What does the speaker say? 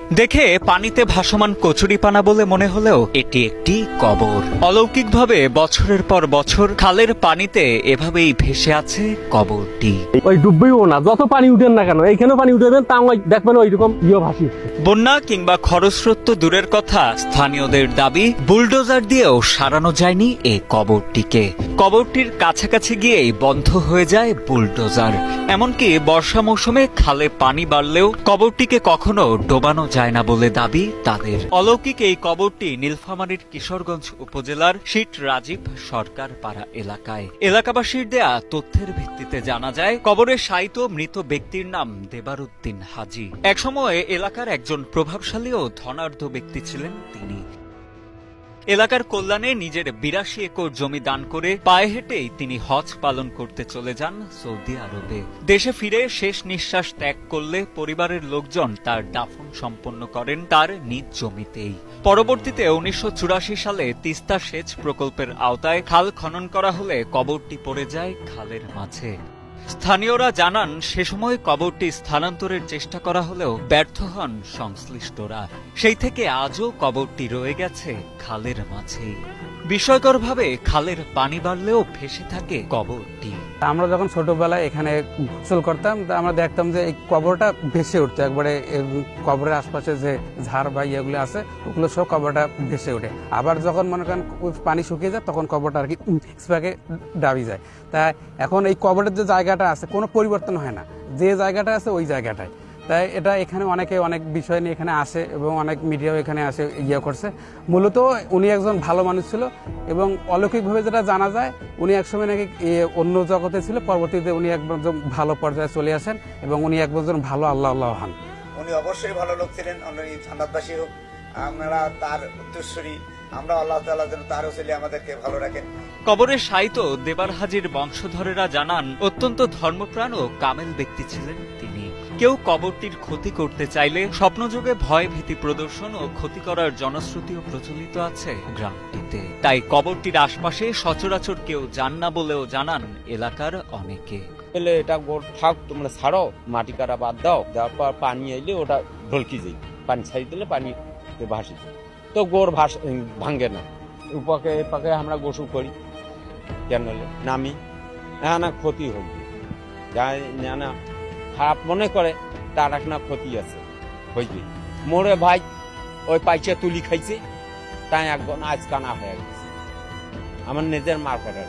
দেখে পানিতে ভাসমান কচুরিপানা বলে মনে হলেও এটি একটি কবর। অলৌকিকভাবে বছরের পর বছর খালের পানিতে এভাবেই ভেসে আছে কবরটি। ওই ডুববেও না, যত পানি উঠেন না কেন, এইখানেও পানি উঠে দেন, তা দেখবেন ওইরকম ভাসি। বন্যা কিংবা খরস্রোত তো দূরের কথা, স্থানীয়দের দাবি বুলডোজার দিয়েও সারানো যায়নি এ কবরটিকে। কবরটির কাছাকাছি গিয়েই বন্ধ হয়ে যায় বুলডোজার। এমনকি বর্ষা মৌসুমে খালে পানি বাড়লেও কবরটিকে কখনো ডোবানো যায় না বলে দাবি তাদের। অলৌকিক এই কবরটি নীলফামারীর কিশোরগঞ্জ উপজেলার শীত রাজীব সরকার পাড়া এলাকায়। এলাকাবাসীর দেয়া তথ্যের ভিত্তিতে জানা যায়, কবরে শায়িত মৃত ব্যক্তির নাম দেবারউদ্দিন হাজী। একসময় এলাকার একজন প্রভাবশালী ও ধনাঢ্য ব্যক্তি ছিলেন তিনি। এলাকার কল্যাণে নিজের ৮২ একর জমি দান করে পায়ে হেঁটেই তিনি হজ পালন করতে চলে যান সৌদি আরবে। দেশে ফিরে শেষ নিঃশ্বাস ত্যাগ করলে পরিবারের লোকজন তার দাফন সম্পন্ন করেন তার নিজ জমিতেই। পরবর্তীতে ১৯৮৪ সালে তিস্তা সেচ প্রকল্পের আওতায় খাল খনন করা হলে কবরটি পড়ে যায় খালের মাঝে। স্থানীয়রা জানান, সে সময় কবরটি স্থানান্তরের চেষ্টা করা হলেও ব্যর্থ হন সংশ্লিষ্টরা। সেই থেকে আজও কবরটি রয়ে গেছে খালের মাঝেই। বিস্ময়করভাবে খালের পানি বাড়লেও ভেসে থাকে কবরটি। আমরা যখন ছোটবেলায় এখানে গোসল করতাম, আমরা দেখতাম যে এই কবরটা ভেসে উঠছে একবারে। কবরের আশপাশে যে ঝাড় বা ইয়েগুলো আছে, ওগুলো সব কবরটা ভেসে ওঠে। আবার যখন মনে করেন পানি শুকিয়ে যায়, তখন কবরটা আর কি স্প্যাকে ডাবি যায়। তাই এখন এই কবরের যে জায়গাটা আছে, কোনো পরিবর্তন হয় না, যে জায়গাটা আছে ওই জায়গাটায়। তাই এটা এখানে অনেকে অনেক বিষয় নিয়ে এখানে আসে এবং অনেক মিডিয়াও এখানে আসে করছে। মূলত উনি একজন ভালো মানুষ ছিল এবং অলৌকিকভাবে যেটা জানা যায়, উনি একসময় নাকি অন্য জগতে ছিল, পরবর্তীতে উনি একজন ভালো পর্যায়ে চলে আসেন এবং উনি একজন ভালো আল্লাহ হন। উনি অবশ্যই ভালো লোক ছিলেন। উনি জান্নাতবাসী হোক, আমরা তার উত্তরসূরি। আমরা আল্লাহ তাআলা যেন তার ওসিলে আমাদেরকে ভালো রাখেন। কবরে শায়িত দেবার হাজীর বংশধরেরা জানান, অত্যন্ত ধর্মপ্রাণ ও কামেল ব্যক্তি ছিলেন তিনি। কেউ কবরটির ক্ষতি করতে চাইলে স্বপ্নযোগে ভয় ভীতি প্রদর্শন ও ক্ষতি করার জনশ্রুতিও প্রচলিত আছে গ্রামটিতে। তাই কবরটির আশপাশে সচরাচর কেউ যান না বলেও জানান এলাকার অনেকে। এটা গোর থাক, তোমরা ছাড়ো, মাটি কাটা বাদ দাও, দেওয়ার পর পানি এলে ওটা ঢলকি যায়, পানি ছাড়ি দিলে পানি ভাসি যায়, তো গোর ভাঙ্গে না। উপাকে পাকে আমরা গোসল করি, কেন নামি না ক্ষতি হইবে, যাই না খারাপ মনে করে তার একটা ক্ষতি আছে হইবে। মোরে ভাই ওই পাইচা তুলি খাইছে, তাই একজন আজ কানা হয়ে গেছে, আমার নিজের মার কাটার।